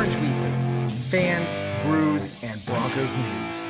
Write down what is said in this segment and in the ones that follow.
Orange Weekly, fans, brews, and Broncos news.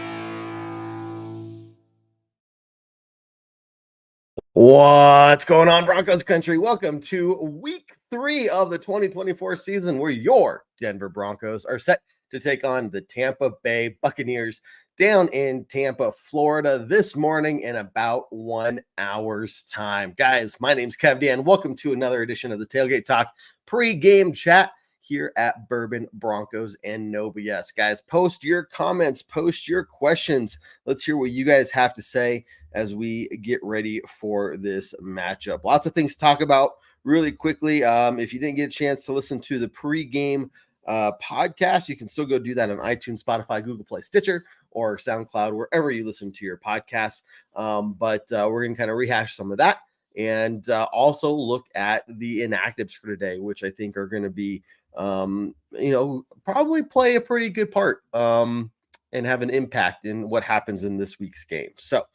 What's going on, Broncos country? Welcome to week 3 of the 2024 season, where your Denver Broncos are set to take on the Tampa Bay Buccaneers down in Tampa, Florida this morning in about 1 hour's time. Guys, my name's Kev Dan. Welcome to another edition of the Tailgate Talk pregame chat here at Bourbon, Broncos, and OWBN. Guys, post your comments, post your questions. Let's hear what you guys have to say as we get ready for this matchup. Lots of things to talk about really quickly. If you didn't get a chance to listen to the pregame podcast, you can still go do that on iTunes, Spotify, Google Play, Stitcher, or SoundCloud, wherever you listen to your podcasts. But we're going to kind of rehash some of that and also look at the inactives for today, which I think are going to be, probably play a pretty good part and have an impact in what happens in this week's game. So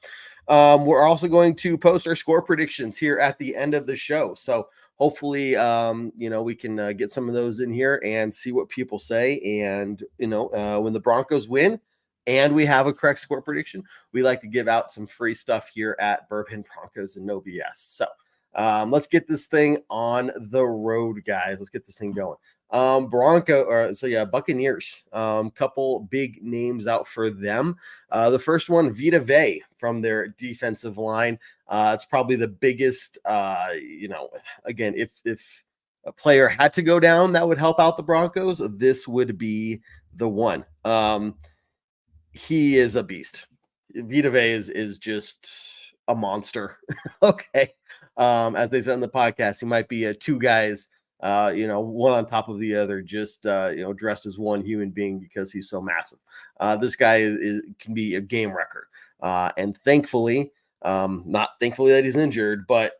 we're also going to post our score predictions here at the end of the show. So hopefully, we can get some of those in here and see what people say. And, when the Broncos win and we have a correct score prediction, we like to give out some free stuff here at Bourbon, Broncos, and OWBN. So let's get this thing on the road, guys. Let's get this thing going. Buccaneers, couple big names out for them. The first one, Vita Vea from their defensive line. It's probably the biggest, again, if a player had to go down that would help out the Broncos, this would be the one. He is a beast. Vita Vea is just a monster. Okay. As they said in the podcast, he might be two guys, one on top of the other, just, dressed as one human being because he's so massive. This guy can be a game wrecker. And thankfully, not thankfully that he's injured, but,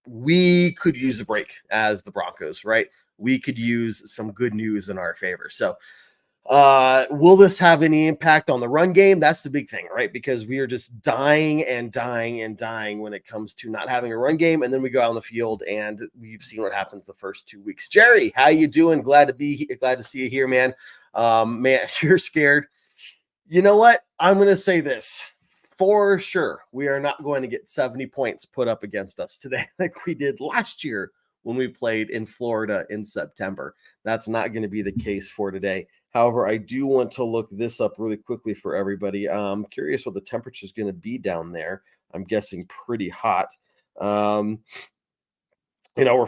we could use a break as the Broncos, right? We could use some good news in our favor. So, will this have any impact on the run game? That's the big thing, right? Because we are just dying and dying and dying when it comes to not having a run game. And then we go out on the field and we've seen what happens the first 2 weeks. Jerry, how you doing? Glad to see you here, man. Man, you're scared. You know what? I'm going to say this for sure. We are not going to get 70 points put up against us today like we did last year when we played in Florida in September. That's not going to be the case for today. However, I do want to look this up really quickly for everybody. I'm curious what the temperature is going to be down there. I'm guessing pretty hot. We're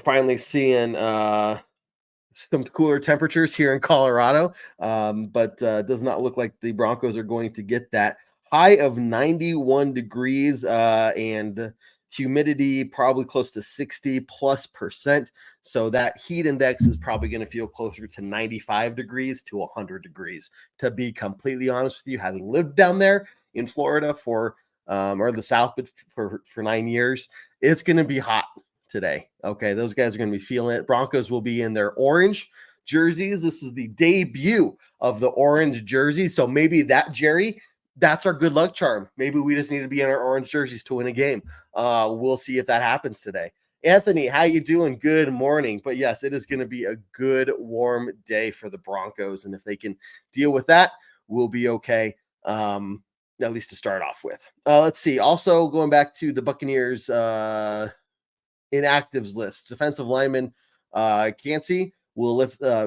finally seeing some cooler temperatures here in Colorado, but does not look like the Broncos are going to get that. High of 91 degrees and humidity probably close to 60+%. So that heat index is probably going to feel closer to 95 degrees to 100 degrees. To be completely honest with you, having lived down there in Florida for the South for 9 years, it's going to be hot today. Okay, those guys are going to be feeling it. Broncos will be in their orange jerseys. This is the debut of the orange jersey. So maybe that, Jerry, that's our good luck charm. Maybe we just need to be in our orange jerseys to win a game. We'll see if that happens today. Anthony, how you doing? Good morning. But yes, it is going to be a good warm day for the Broncos. And if they can deal with that, we'll be okay. At least to start off with. Let's see. Also going back to the Buccaneers inactives list. Defensive lineman Cansey will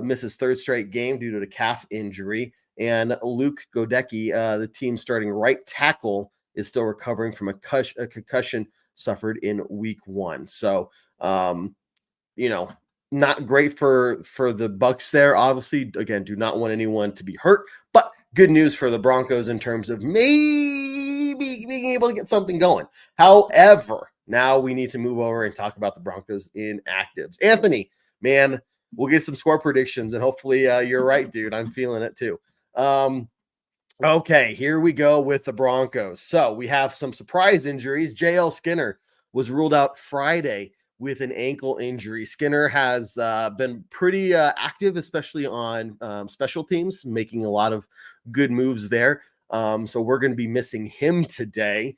miss his third straight game due to a calf injury. And Luke Godecki, the team's starting right tackle, is still recovering from a concussion suffered in week 1. So, not great for the Bucs there. Obviously, again, do not want anyone to be hurt, but good news for the Broncos in terms of maybe being able to get something going. However, now we need to move over and talk about the Broncos inactives. Anthony, man, we'll get some score predictions, and hopefully you're right, dude. I'm feeling it too. Okay, here we go with the Broncos. So we have some surprise injuries. JL Skinner was ruled out Friday with an ankle injury. Skinner has been pretty active, especially on special teams, making a lot of good moves there. So we're going to be missing him today.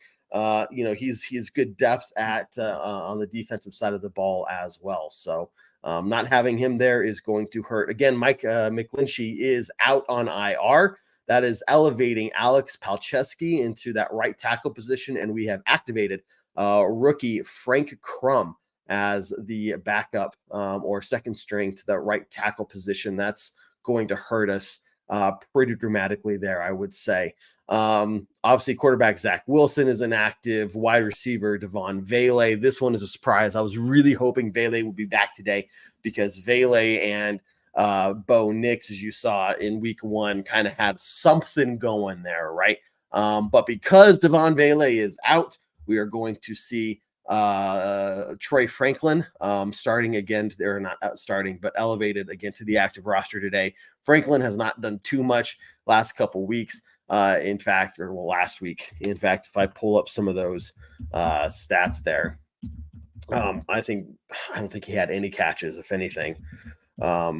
He's good depth at on the defensive side of the ball as well. So Not having him there is going to hurt. Again, Mike McGlinchey is out on IR. That is elevating Alex Palczewski into that right tackle position, and we have activated rookie Frank Crum as the backup or second string to that right tackle position. That's going to hurt us pretty dramatically there, I would say. Obviously, quarterback Zach Wilson is inactive. Wide receiver Devon Vele. This one is a surprise. I was really hoping Vele would be back today because Vele and Bo Nix, as you saw in week one, kind of had something going there, right? But because Devon Vele is out, we are going to see Troy Franklin starting again. They're not starting, but elevated again to the active roster today. Franklin has not done too much last couple weeks. Last week. In fact, if I pull up some of those stats there, I don't think he had any catches, if anything. But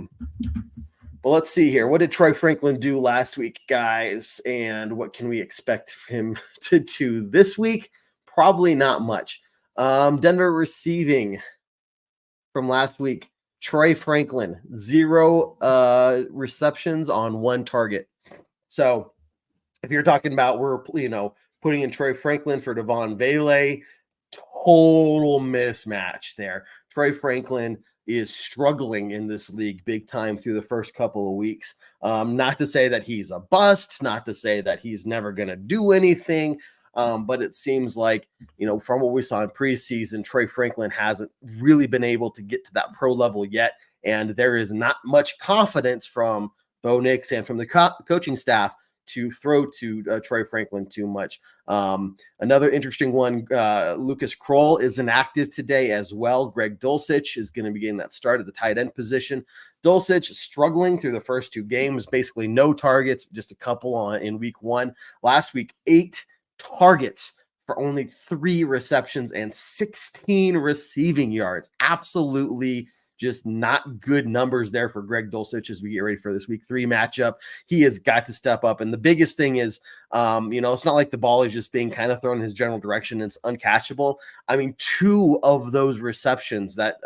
let's see here. What did Troy Franklin do last week, guys? And what can we expect him to do this week? Probably not much. Denver receiving from last week. Troy Franklin, 0 receptions on 1 target. So if you're talking about putting in Troy Franklin for Devon Vele, total mismatch there. Troy Franklin is struggling in this league big time through the first couple of weeks. Not to say that he's a bust, not to say that he's never going to do anything, but it seems like, from what we saw in preseason, Troy Franklin hasn't really been able to get to that pro level yet, and there is not much confidence from Bo Nix and from the coaching staff to throw to Troy Franklin too much. Another interesting one, Lucas Kroll is inactive today as well. Greg Dulcich is going to be getting that start at the tight end position. Dulcich struggling through the first 2 games, basically no targets, just a couple in week 1. Last week, 8 targets for only 3 receptions and 16 receiving yards. Absolutely just not good numbers there for Greg Dulcich as we get ready for this week 3 matchup. He has got to step up. And the biggest thing is, it's not like the ball is just being kind of thrown in his general direction. It's uncatchable. I mean, 2 of those receptions that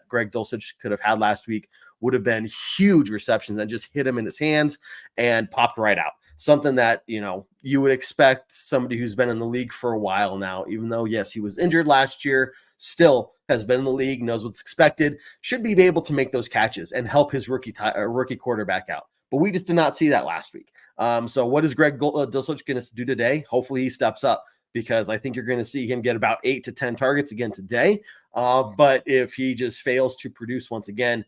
Greg Dulcich could have had last week would have been huge receptions that just hit him in his hands and popped right out. Something that, you would expect somebody who's been in the league for a while now, even though, yes, he was injured last year, still has been in the league, knows what's expected, should be able to make those catches and help his rookie quarterback out. But we just did not see that last week. So what is Greg Dulcich going to do today? Hopefully he steps up, because I think you're going to see him get about 8 to 10 targets again today. But if he just fails to produce once again,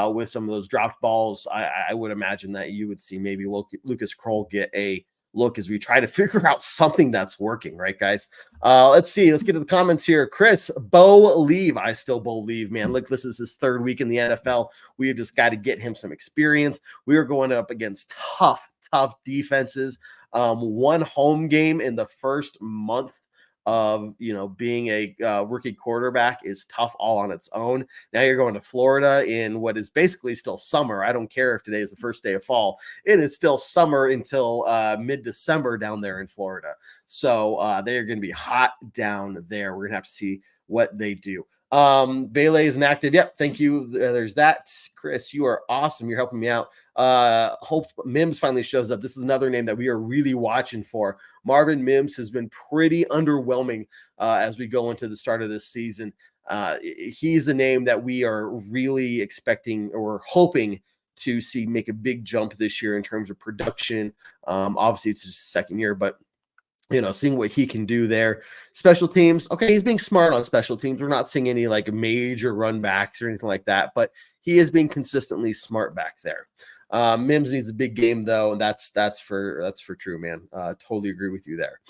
with some of those dropped balls, I would imagine that you would see maybe Lucas Kroll get a look as we try to figure out something that's working, right, guys? Let's see. Let's get to the comments here. Chris, believe. I still believe, man. Look, this is his 3rd week in the NFL. We have just got to get him some experience. We are going up against tough defenses. 1 home game in the first month of being a rookie quarterback is tough all on its own. Now you're going to Florida in what is basically still summer. I don't care if today is the first day of fall. It is still summer until mid-December down there in Florida. So they are going to be hot down there. We're going to have to see what they do. Vele is inactive. Yep. Thank you. There's that. Chris, you are awesome. You're helping me out. Hope Mims finally shows up. This is another name that we are really watching for. Marvin Mims has been pretty underwhelming as we go into the start of this season. He's a name that we are really expecting or hoping to see make a big jump this year in terms of production. Obviously it's his 2nd year, but seeing what he can do there. Special teams. Okay, he's being smart on special teams. We're not seeing any like major run backs or anything like that, but he is being consistently smart back there. Mims needs a big game though, and that's for true, man. Totally agree with you there.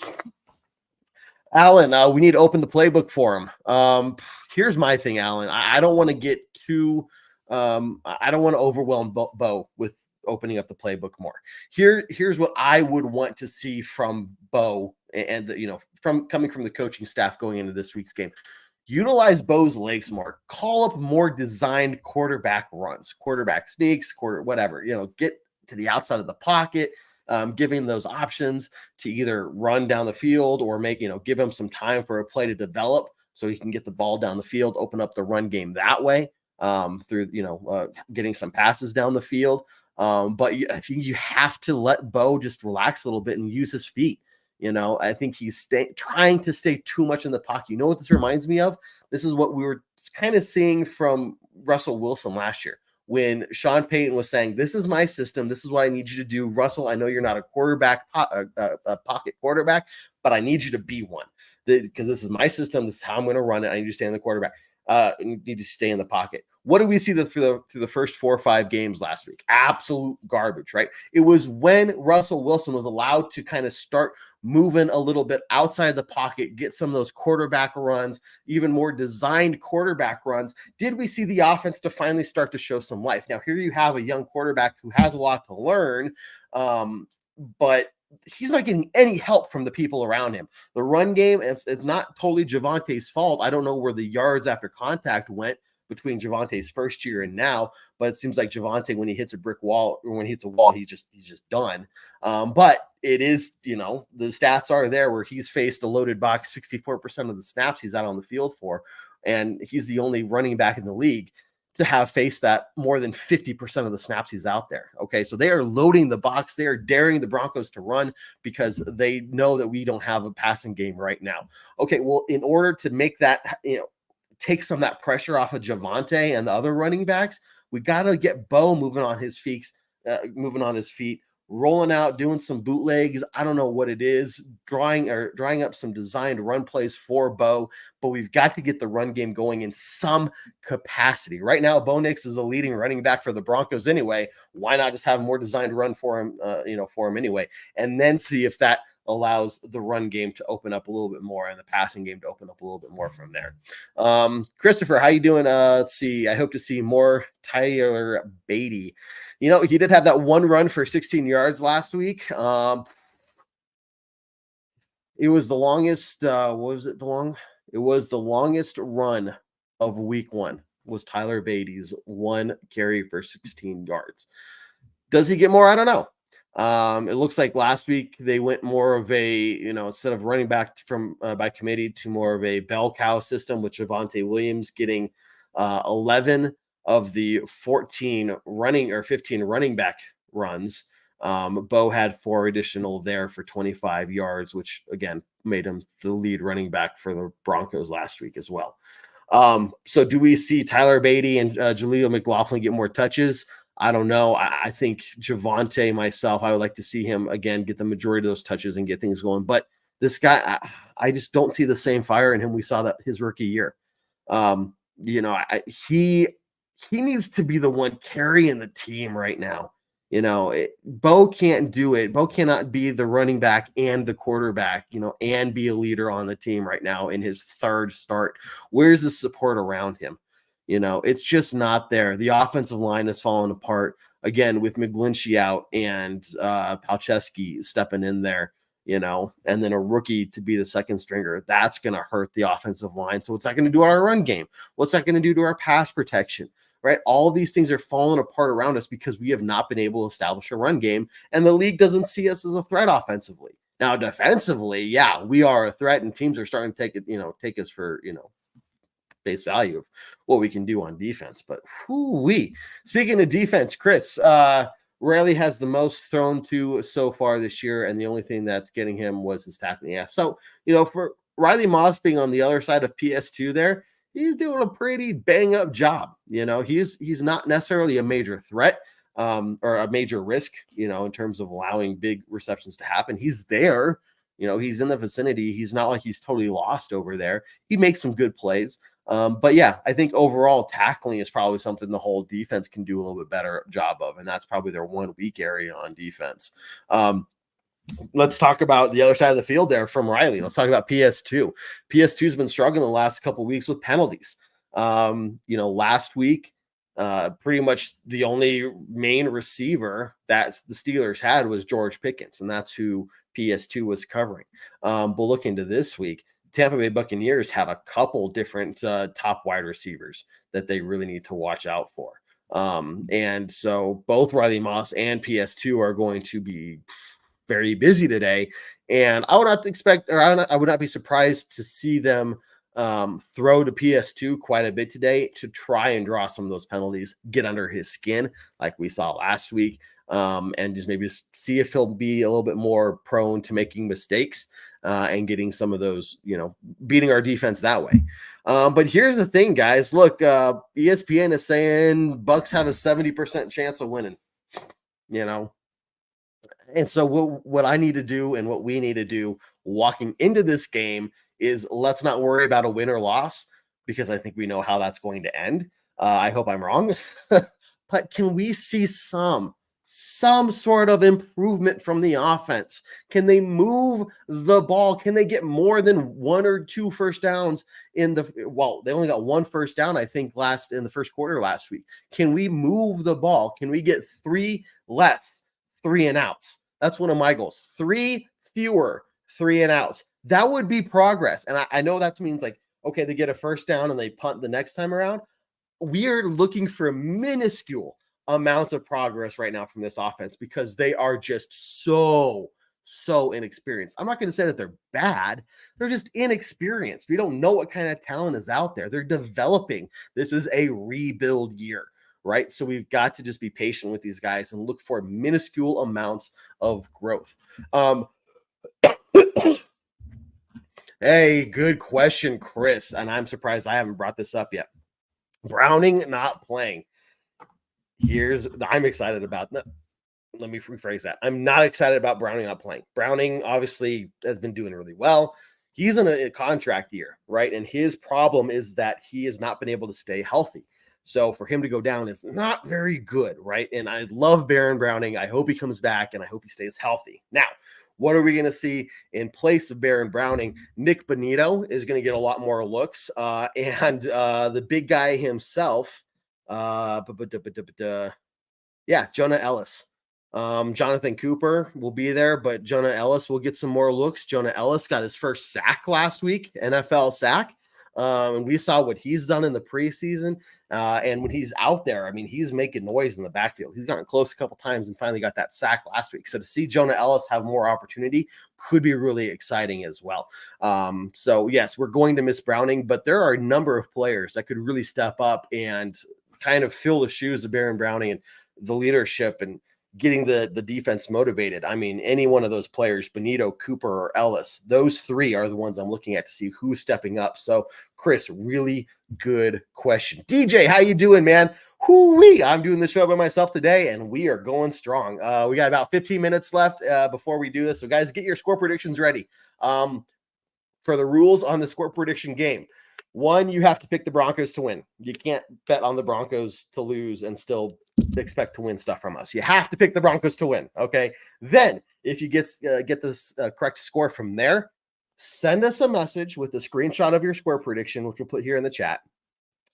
Alan, we need to open the playbook for him. Here's my thing, Alan. I don't want to get too I don't want to overwhelm Bo with opening up the playbook more. Here's what I would want to see from Bo and from coming from the coaching staff going into this week's game. Utilize Bo's legs more. Call up more designed quarterback runs, quarterback sneaks, whatever. Get to the outside of the pocket, giving those options to either run down the field or give him some time for a play to develop so he can get the ball down the field, open up the run game that way. through, getting some passes down the field. But I think you have to let Bo just relax a little bit and use his feet. I think he's trying to stay too much in the pocket. You know what this reminds me of? This is what we were kind of seeing from Russell Wilson last year when Sean Payton was saying, "This is my system. This is what I need you to do, Russell. I know you're not a pocket quarterback, but I need you to be one because this is my system. This is how I'm going to run it. I need you to stay in the quarterback. You need to stay in the pocket." What did we see through the first 4 or 5 games last week? Absolute garbage, right? It was when Russell Wilson was allowed to kind of start moving a little bit outside the pocket, get some of those quarterback runs, even more designed quarterback runs. Did we see the offense to finally start to show some life? Now, here you have a young quarterback who has a lot to learn, but he's not getting any help from the people around him. The run game, it's not totally Javante's fault. I don't know where the yards after contact went between Javante's first year and now, but it seems like Javante, when he hits a brick wall or when he hits a wall, he's just done. But it is, the stats are there where he's faced a loaded box 64% of the snaps he's out on the field for, and he's the only running back in the league to have faced that more than 50% of the snaps he's out there. Okay, so they are loading the box. They are daring the Broncos to run because they know that we don't have a passing game right now. Okay, well, in order to make that, take some of that pressure off of Javante and the other running backs, we got to get Bo moving on his feet, rolling out, doing some bootlegs. I don't know what it is, drawing up some designed run plays for Bo, but we've got to get the run game going in some capacity. Right now, Bo Nix is the leading running back for the Broncos anyway. Why not just have a more designed run for him, anyway, and then see if that allows the run game to open up a little bit more and the passing game to open up a little bit more from there. Christopher, how you doing? Let's see. I hope to see more Tyler Beatty. He did have that one run for 16 yards last week. It was the longest. It was the longest run of week 1 was Tyler Beatty's one carry for 16 yards. Does he get more? I don't know. It looks like last week they went more of a, instead of running back from by committee to more of a bell cow system with Javonte Williams getting 11 of the 14 running or 15 running back runs. Bo had 4 additional there for 25 yards, which again made him the lead running back for the Broncos last week as well. So do we see Tyler Beatty and Jaleel McLaughlin get more touches? I don't know. I think Javonte, myself, I would like to see him again get the majority of those touches and get things going. But this guy, I just don't see the same fire in him we saw that his rookie year. He needs to be the one carrying the team right now. Bo can't do it. Bo cannot be the running back and the quarterback, and be a leader on the team right now in his 3rd start. Where's the support around him? It's just not there. The offensive line has fallen apart again with McGlinchey out and Palczewski stepping in there, and then a rookie to be the second stringer. That's going to hurt the offensive line. So what's that going to do to our run game? What's that going to do to our pass protection? Right? All these things are falling apart around us because we have not been able to establish a run game, and the league doesn't see us as a threat offensively. Now, defensively, yeah, we are a threat, and teams are starting to take us for, face value of what we can do on defense. But speaking of defense, Chris, Riley has the most thrown to so far this year, and the only thing that's getting him was his tackling. Yeah. So, for Riley Moss being on the other side of PS2 there, he's doing a pretty bang up job. He's not necessarily a major threat or a major risk, in terms of allowing big receptions to happen. He's there, he's in the vicinity. He's not like he's totally lost over there. He makes some good plays. But yeah, I think overall tackling is probably something the whole defense can do a little bit better job of. And that's probably their one weak area on defense. Let's talk about the other side of the field there from Riley. Let's talk about PS2. PS2 has been struggling the last couple of weeks with penalties. Last week, pretty much the only main receiver that the Steelers had was George Pickens, and that's who PS2 was covering. But look into this week, Tampa Bay Buccaneers have a couple different top wide receivers that they really need to watch out for. And so both Riley Moss and PS2 are going to be very busy today. And I would not expect, or I would not be surprised to see them throw to PS2 quite a bit today to try and draw some of those penalties, get under his skin like we saw last week, and just maybe see if he'll be a little bit more prone to making mistakes and getting some of those, beating our defense that way. But here's the thing, guys. Look, ESPN is saying Bucks have a 70% chance of winning, And so what I need to do and what we need to do walking into this game is let's not worry about a win or loss, because I think we know how that's going to end. I hope I'm wrong. But can we see some sort of improvement from the offense? Can they move the ball? Can they get more than 1 or 2 first downs they only got 1 first down, I think, in the first quarter last week. Can we move the ball? Can we get 3 less 3 and outs? That's one of my goals. 3 fewer 3 and outs. That would be progress. And I know that means okay, they get a first down and they punt the next time around. We are looking for minuscule amounts of progress right now from this offense because they are just so inexperienced. I'm not going to say that they're bad. They're just inexperienced. We don't know what kind of talent is out there. They're developing. This is a rebuild year, right? So we've got to just be patient with these guys and look for minuscule amounts of growth. Hey, good question, Chris. And I'm surprised I haven't brought this up yet. Browning not playing. I'm excited about that. Let me rephrase that. I'm not excited about Browning not playing. Browning obviously has been doing really well. He's in a contract year, right? And his problem is that he has not been able to stay healthy. So for him to go down is not very good, right? And I love Baron Browning. I hope he comes back and I hope he stays healthy. Now, what are we going to see in place of Baron Browning? Nick Bonito is going to get a lot more looks. And the big guy himself, Jonah Ellis. Jonathan Cooper will be there, but Jonah Ellis will get some more looks. Jonah Ellis got his first sack last week, NFL sack. And we saw what he's done in the preseason. And when he's out there, I mean, he's making noise in the backfield. He's gotten close a couple times and finally got that sack last week. So to see Jonah Ellis have more opportunity could be really exciting as well. So yes, we're going to miss Browning, but there are a number of players that could really step up and kind of fill the shoes of Baron Browning and the leadership and getting the defense motivated. I mean, any one of those players, Bonito, Cooper, or Ellis, those 3 are the ones I'm looking at to see who's stepping up. So, Chris, really good question. DJ, how you doing, man? Hoo-wee! I'm doing the show by myself today, and we are going strong. We got about 15 minutes left before we do this. So, guys, get your score predictions ready. For the rules on the score prediction game, 1, you have to pick the Broncos to win. You can't bet on the Broncos to lose and still expect to win stuff from us. You have to pick the Broncos to win, okay? Then, if you get this correct score from there, send us a message with a screenshot of your score prediction, which we'll put here in the chat.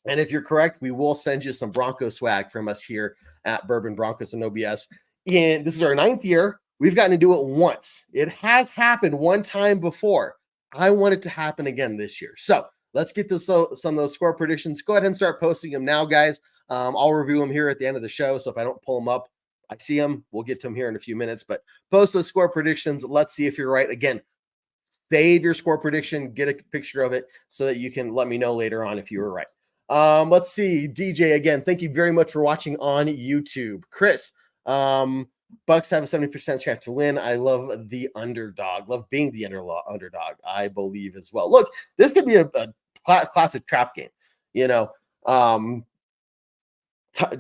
And if you're correct, we will send you some Bronco swag from us here at Bourbon, Broncos, and OBS. And this is our 9th year. We've gotten to do it once. It has happened one time before. I want it to happen again this year. So, let's get to some of those score predictions. Go ahead and start posting them now, guys. I'll review them here at the end of the show. So if I don't pull them up, I see them. We'll get to them here in a few minutes. But post those score predictions. Let's see if you're right. Again, save your score prediction. Get a picture of it so that you can let me know later on if you were right. Let's see. DJ, again, thank you very much for watching on YouTube. Chris, Bucks have a 70% chance to win. I love the underdog. Love being the underdog, I believe as well. Look, this could be a classic trap game.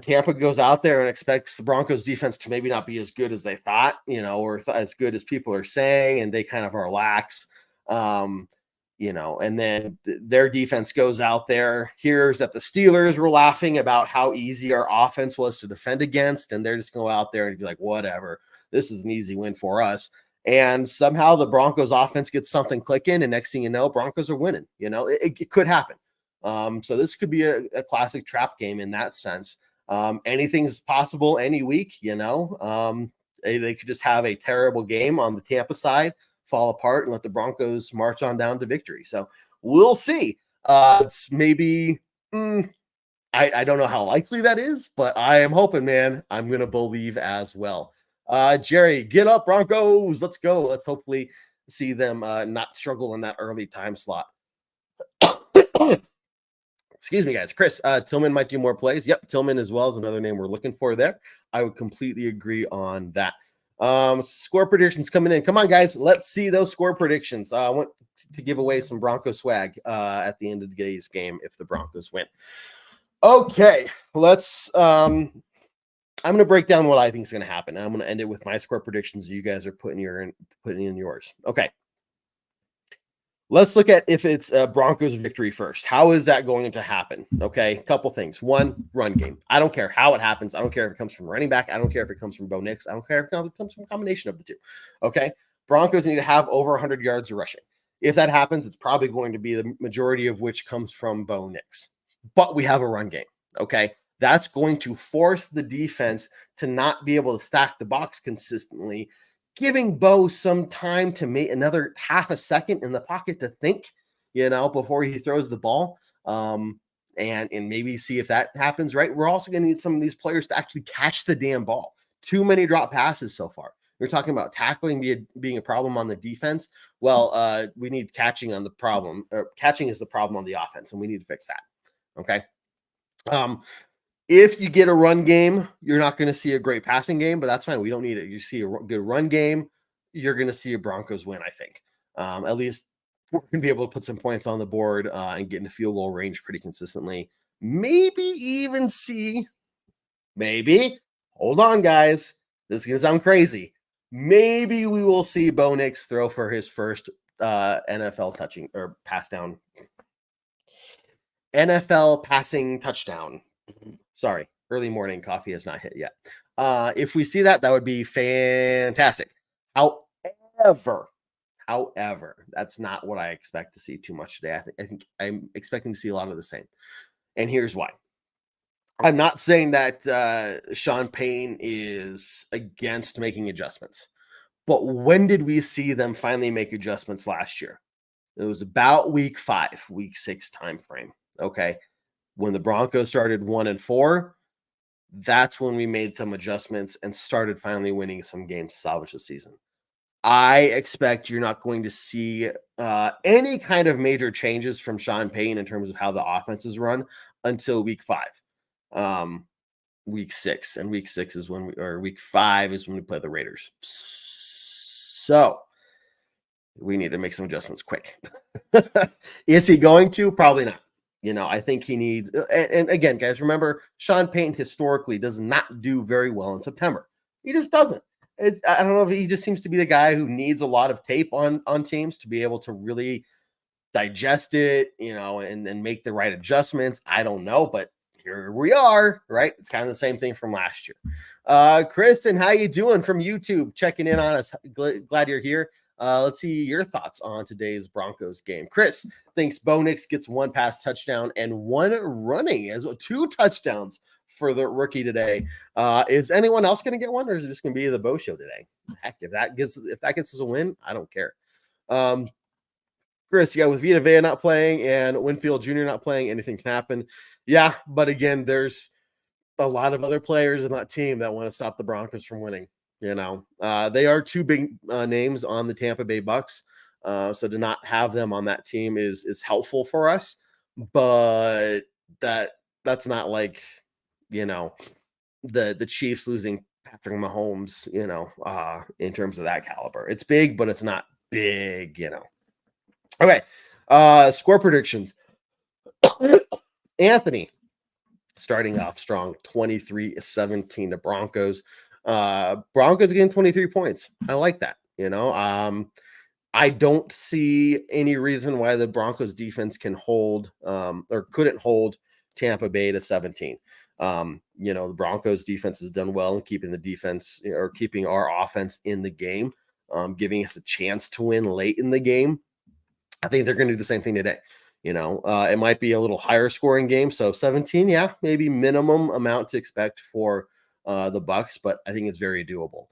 Tampa goes out there and expects the Broncos defense to maybe not be as good as they thought, or as good as people are saying, and they kind of are lax. And then their defense goes out there, hears that the Steelers were laughing about how easy our offense was to defend against, and they're just going to go out there and be like, whatever, this is an easy win for us. And somehow the Broncos offense gets something clicking, and next thing you know, Broncos are winning. It could happen. So this could be a classic trap game in that sense. Anything's possible any week, they could just have a terrible game on the Tampa side, fall apart, and let the Broncos march on down to victory. So we'll see. It's maybe, I don't know how likely that is, but I am hoping, man. I'm going to believe as well. Jerry, get up, Broncos. Let's go. Let's hopefully see them not struggle in that early time slot. Excuse me, guys. Chris, Tillman might do more plays. Yep, Tillman as well is another name we're looking for there. I would completely agree on that. Score predictions coming in. Come on, guys. Let's see those score predictions. I want to give away some Bronco swag at the end of today's game if the Broncos win. Okay, let's I'm going to break down what I think is going to happen. And I'm going to end it with my score predictions. You guys are putting in yours. Okay. Let's look at if it's a Broncos victory first. How is that going to happen? Okay, a couple things. One, run game. I don't care how it happens. I don't care if it comes from running back. I don't care if it comes from Bo Nix. I don't care if it comes from a combination of the two. Okay, Broncos need to have over 100 yards of rushing. If that happens, it's probably going to be the majority of which comes from Bo Nix. But we have a run game. Okay, that's going to force the defense to not be able to stack the box consistently, giving Bo some time to make another half a second in the pocket to think, before he throws the ball, and maybe see if that happens, right? We're also going to need some of these players to actually catch the damn ball. Too many drop passes so far. We're talking about tackling being a problem on the defense. Well, we need catching on the problem. Catching is the problem on the offense, and we need to fix that. Okay. If you get a run game, you're not going to see a great passing game, but that's fine. We don't need it. You see a good run game, you're going to see a Broncos win, I think. At least we're going to be able to put some points on the board and get in the field goal range pretty consistently. Maybe even see, hold on, guys. This is going to sound crazy. Maybe we will see Bo Nix throw for his first NFL touching or pass down. NFL passing touchdown. Sorry, early morning coffee has not hit yet. If we see that, that would be fantastic. However, that's not what I expect to see too much today. I think I'm expecting to see a lot of the same. And here's why. I'm not saying that Sean Payton is against making adjustments. But when did we see them finally make adjustments last year? It was about week 5, week 6 time frame. Okay. When the Broncos started 1-4, that's when we made some adjustments and started finally winning some games to salvage the season. I expect you're not going to see any kind of major changes from Sean Payton in terms of how the offense is run until week 5, week 6, and week 6 is week 5 is when we play the Raiders. So we need to make some adjustments quick. Is he going to? Probably not. I think he needs, and again, guys, remember, Sean Payton historically does not do very well in September. He just doesn't. I don't know if he just seems to be the guy who needs a lot of tape on teams to be able to really digest it, and make the right adjustments. I don't know, but here we are, right? It's kind of the same thing from last year. Kristen, how you doing from YouTube? Checking in on us. Glad you're here. Let's see your thoughts on today's Broncos game. Chris thinks Bo Nix gets 1 pass touchdown and 1 running as well, 2 touchdowns for the rookie today. Is anyone else going to get one, or is it just going to be the Bo show today? Heck, if that gets us a win, I don't care. Chris, with Vita Vea not playing and Winfield Jr. not playing, anything can happen. Yeah, but again, there's a lot of other players in that team that want to stop the Broncos from winning. They are 2 big names on the Tampa Bay Bucks. So to not have them on that team is helpful for us, but that's not like, the Chiefs losing Patrick Mahomes, in terms of that caliber. It's big, but it's not big, Okay. Score predictions. Anthony starting off strong, 23-17 to Broncos. Broncos getting 23 points. I like that. I don't see any reason why the Broncos defense can hold or couldn't hold Tampa Bay to 17. The Broncos defense has done well in keeping the defense or keeping our offense in the game, giving us a chance to win late in the game. I think they're going to do the same thing today. It might be a little higher scoring game. So 17, maybe minimum amount to expect for the Bucks, but I think it's very doable.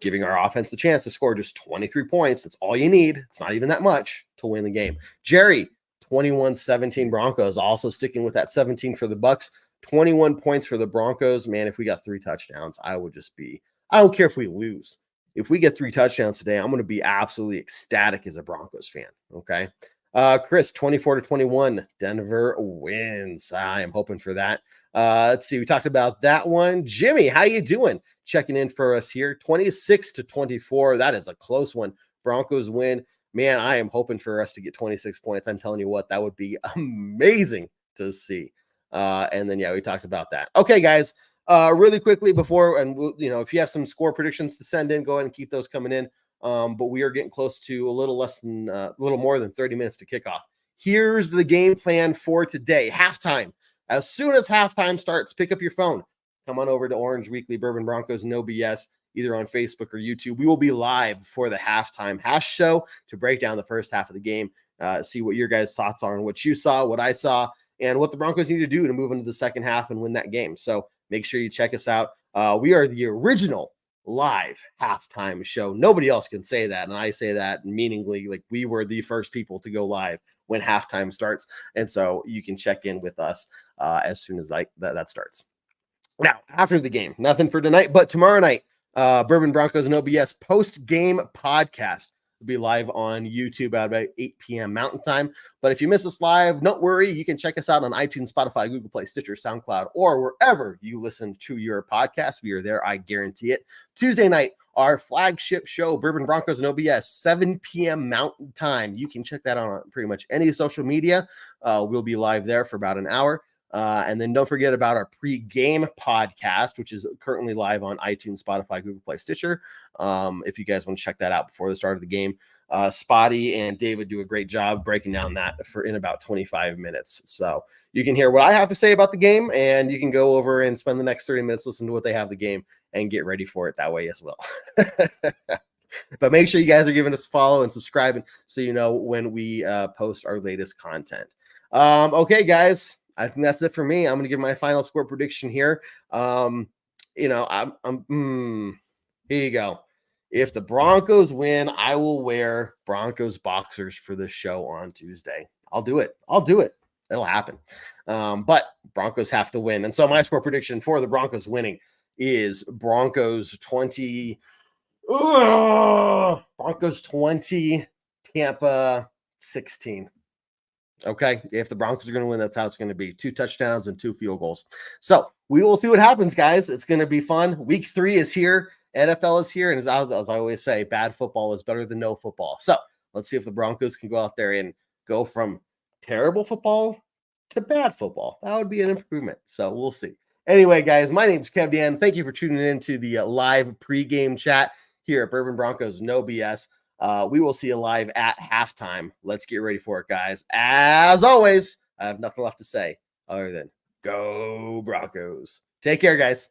Giving our offense the chance to score just 23 points. That's all you need. It's not even that much to win the game. Jerry, 21-17 Broncos, also sticking with that 17 for the Bucks, 21 points for the Broncos. Man, if we got 3 touchdowns, I don't care if we lose. If we get 3 touchdowns today, I'm going to be absolutely ecstatic as a Broncos fan. Okay. Chris, 24-21, Denver wins. I am hoping for that. Let's see. We talked about that one. Jimmy, how you doing? Checking in for us here. 26-24. That is a close one. Broncos win. Man, I am hoping for us to get 26 points. I'm telling you what, that would be amazing to see. And then, yeah, we talked about that. Okay, guys, really quickly before, and we'll, if you have some score predictions to send in, go ahead and keep those coming in. But we are getting close to a little more than 30 minutes to kick off. Here's the game plan for today. Halftime. As soon as halftime starts, pick up your phone. Come on over to Orange Weekly Bourbon Broncos, no BS, either on Facebook or YouTube. We will be live for the halftime hash show to break down the first half of the game, see what your guys' thoughts are on what you saw, what I saw, and what the Broncos need to do to move into the second half and win that game. So make sure you check us out. We are the original live halftime show. Nobody else can say that, and I say that meaningly, like we were the first people to go live when halftime starts, and so you can check in with us as soon as that starts. Now, after the game, nothing for tonight, but tomorrow night, Bourbon Broncos and OBS post-game podcast will be live on YouTube at about 8 p.m. Mountain Time. But if you miss us live, don't worry. You can check us out on iTunes, Spotify, Google Play, Stitcher, SoundCloud, or wherever you listen to your podcast. We are there. I guarantee it. Tuesday night, our flagship show, Bourbon Broncos and OBS, 7 p.m. Mountain Time. You can check that out on pretty much any social media. We'll be live there for about an hour. And then don't forget about our pregame podcast, which is currently live on iTunes, Spotify, Google Play, Stitcher. If you guys want to check that out before the start of the game, Spotty and David do a great job breaking down that in about 25 minutes. So you can hear what I have to say about the game, and you can go over and spend the next 30 minutes listening to what they have the game and get ready for it that way as well. But make sure you guys are giving us a follow and subscribing so you know when we post our latest content. Okay, guys. I think that's it for me. I'm going to give my final score prediction here. Here you go. If the Broncos win, I will wear Broncos boxers for the show on Tuesday. I'll do it. It'll happen. But Broncos have to win. And so my score prediction for the Broncos winning is Broncos 20, Tampa 16. Okay, if the Broncos are going to win, that's how it's going to be. 2 touchdowns and 2 field goals. So we will see what happens, guys. It's going to be fun. Week 3 is here. NFL is here. And as I always say, bad football is better than no football. So let's see if the Broncos can go out there and go from terrible football to bad football. That would be an improvement. So we'll see. Anyway, guys, my name is Kev Dan. Thank you for tuning in to the live pregame chat here at Bourbon Broncos, no BS. We will see you live at halftime. Let's get ready for it, guys. As always, I have nothing left to say other than go Broncos. Take care, guys.